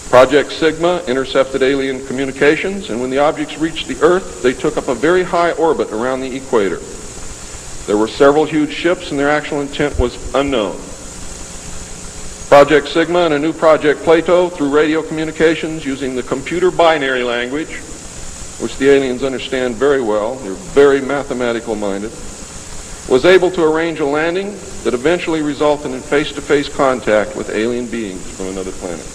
Project Sigma intercepted alien communications, and when the objects reached the Earth, they took up a very high orbit around the equator. There were several huge ships, and their actual intent was unknown. Project Sigma and a new Project Plato, through radio communications using the computer binary language, which the aliens understand very well, they're very mathematical minded, was able to arrange a landing that eventually resulted in face-to-face contact with alien beings from another planet.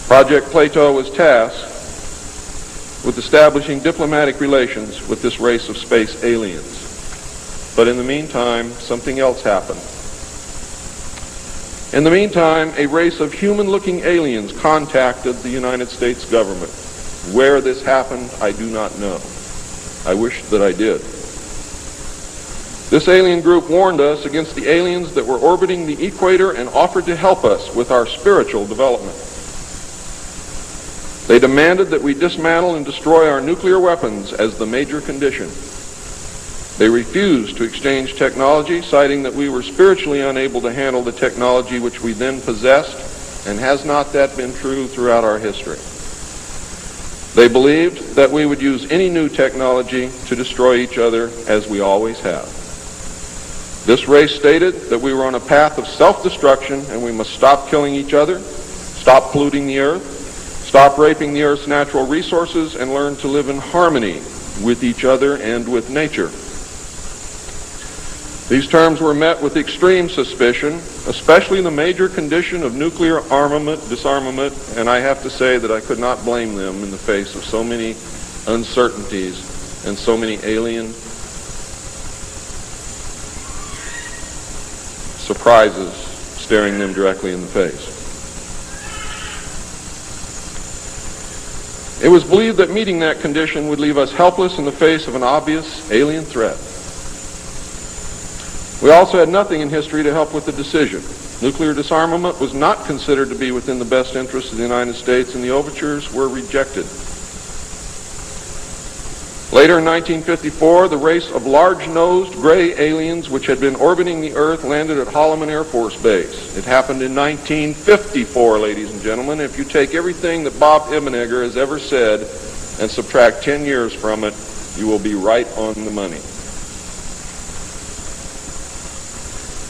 Project Plato was tasked with establishing diplomatic relations with this race of space aliens. But in the meantime, something else happened. In the meantime, a race of human-looking aliens contacted the United States government. Where this happened, I do not know. I wish that I did. This alien group warned us against the aliens that were orbiting the equator and offered to help us with our spiritual development. They demanded that we dismantle and destroy our nuclear weapons as the major condition. They refused to exchange technology, citing that we were spiritually unable to handle the technology which we then possessed, and has not that been true throughout our history? They believed that we would use any new technology to destroy each other, as we always have. This race stated that we were on a path of self-destruction, and we must stop killing each other, stop polluting the earth, stop raping the earth's natural resources, and learn to live in harmony with each other and with nature. These terms were met with extreme suspicion, especially the major condition of nuclear armament, disarmament, and I have to say that I could not blame them in the face of so many uncertainties and so many alien surprises staring them directly in the face. It was believed that meeting that condition would leave us helpless in the face of an obvious alien threat. We also had nothing in history to help with the decision. Nuclear disarmament was not considered to be within the best interests of the United States, and the overtures were rejected. Later in 1954, the race of large-nosed gray aliens which had been orbiting the Earth landed at Holloman Air Force Base. It happened in 1954, ladies and gentlemen. If you take everything that Bob Ebenegger has ever said and subtract 10 years from it, you will be right on the money.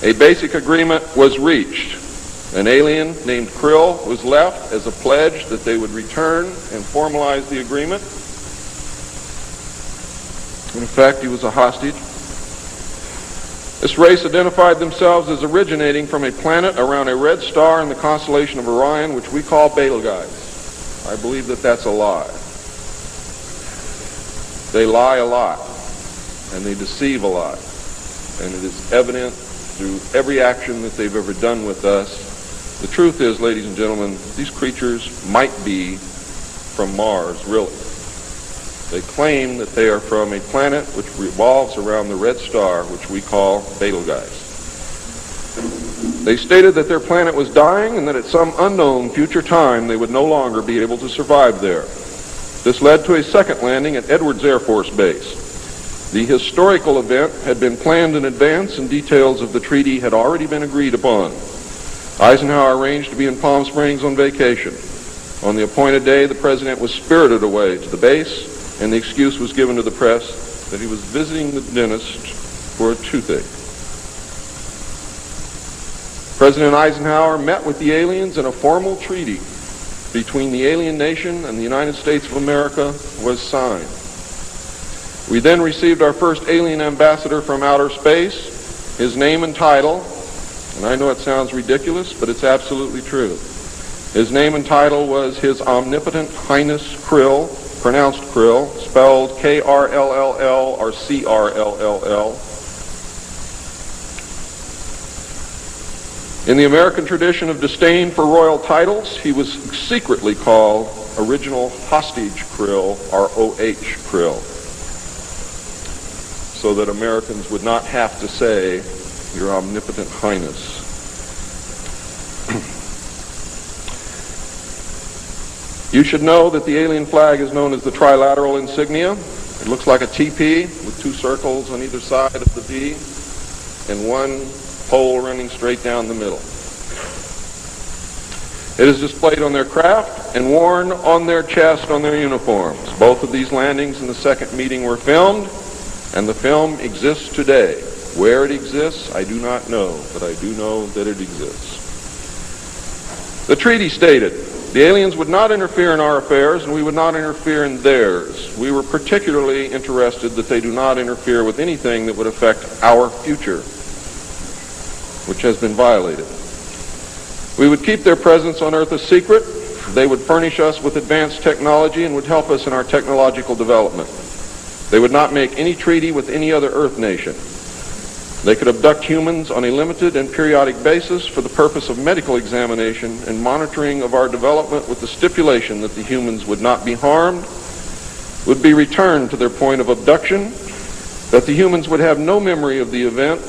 A basic agreement was reached. An alien named Krill was left as a pledge that they would return and formalize the agreement. In effect, he was a hostage. This race identified themselves as originating from a planet around a red star in the constellation of Orion, which we call Betelgeuse. I believe that that's a lie. They lie a lot, and they deceive a lot, and it is evident through every action that they've ever done with us. The truth is, ladies and gentlemen, these creatures might be from Mars, really. They claim that they are from a planet which revolves around the red star, which we call Betelgeuse. They stated that their planet was dying and that at some unknown future time they would no longer be able to survive there. This led to a second landing at Edwards Air Force Base. The historical event had been planned in advance, and details of the treaty had already been agreed upon. Eisenhower arranged to be in Palm Springs on vacation. On the appointed day, the president was spirited away to the base, and the excuse was given to the press that he was visiting the dentist for a toothache. President Eisenhower met with the aliens, and a formal treaty between the alien nation and the United States of America was signed. We then received our first alien ambassador from outer space. His name and title, and I know it sounds ridiculous, but it's absolutely true. His name and title was His Omnipotent Highness Krill, pronounced Krill, spelled K-R-L-L-L or C-R-L-L-L. In the American tradition of disdain for royal titles, he was secretly called Original Hostage Krill, or O-H Krill, so that Americans would not have to say, Your Omnipotent Highness. You should know that the alien flag is known as the trilateral insignia. It looks like a TP with two circles on either side of the V and one pole running straight down the middle. It is displayed on their craft and worn on their chest on their uniforms. Both of these landings in the second meeting were filmed, and the film exists today. Where it exists, I do not know, but I do know that it exists. The treaty stated, the aliens would not interfere in our affairs, and we would not interfere in theirs. We were particularly interested that they do not interfere with anything that would affect our future, which has been violated. We would keep their presence on Earth a secret. They would furnish us with advanced technology and would help us in our technological development. They would not make any treaty with any other Earth nation. They could abduct humans on a limited and periodic basis for the purpose of medical examination and monitoring of our development, with the stipulation that the humans would not be harmed, would be returned to their point of abduction, that the humans would have no memory of the event,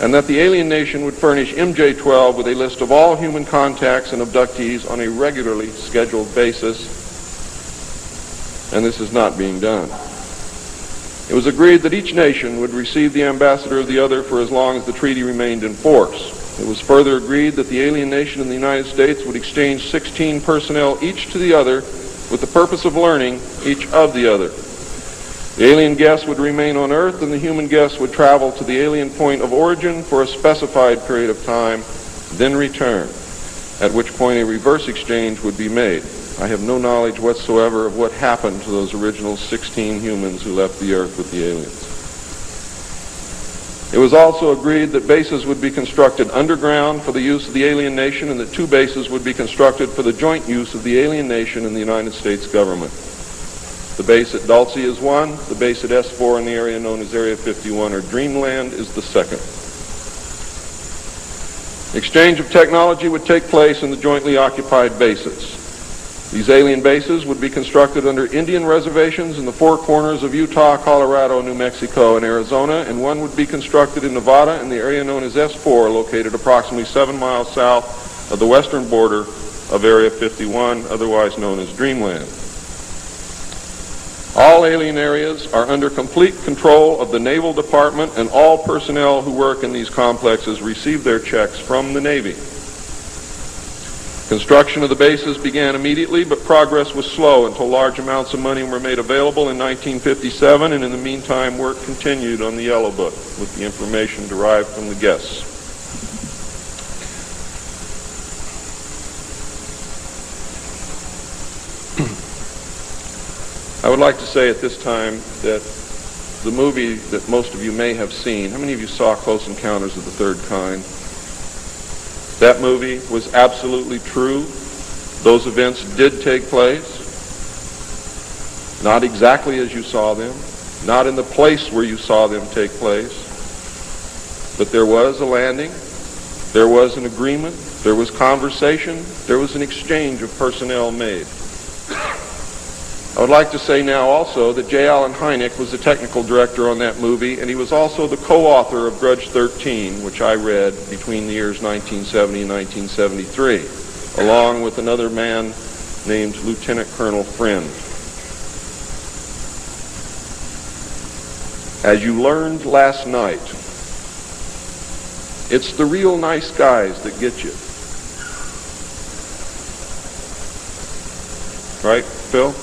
and that the alien nation would furnish MJ-12 with a list of all human contacts and abductees on a regularly scheduled basis. And this is not being done. It was agreed that each nation would receive the ambassador of the other for as long as the treaty remained in force. It was further agreed that the alien nation and the United States would exchange 16 personnel each to the other with the purpose of learning each of the other. The alien guests would remain on Earth, and the human guests would travel to the alien point of origin for a specified period of time, then return, at which point a reverse exchange would be made. I have no knowledge whatsoever of what happened to those original 16 humans who left the Earth with the aliens. It was also agreed that bases would be constructed underground for the use of the alien nation, and that 2 bases would be constructed for the joint use of the alien nation and the United States government. The base at Dulce is one. The base at S4 in the area known as Area 51 or Dreamland is the second. Exchange of technology would take place in the jointly occupied bases. These alien bases would be constructed under Indian reservations in the 4 corners of Utah, Colorado, New Mexico, and Arizona, and one would be constructed in Nevada in the area known as S4, located approximately 7 miles south of the western border of Area 51, otherwise known as Dreamland. All alien areas are under complete control of the Naval Department, and all personnel who work in these complexes receive their checks from the Navy. Construction of the bases began immediately, but progress was slow until large amounts of money were made available in 1957, and in the meantime work continued on the Yellow Book with the information derived from the guests. I would like to say at this time that the movie that most of you may have seen, how many of you saw Close Encounters of the Third Kind? That movie was absolutely true. Those events did take place. Not exactly as you saw them, not in the place where you saw them take place, but there was a landing, there was an agreement, there was conversation, there was an exchange of personnel made. I would like to say now also that J. Allen Hynek was the technical director on that movie, and he was also the co-author of Grudge 13, which I read between the years 1970 and 1973, along with another man named Lieutenant Colonel Friend. As you learned last night, it's the real nice guys that get you. Right, Phil?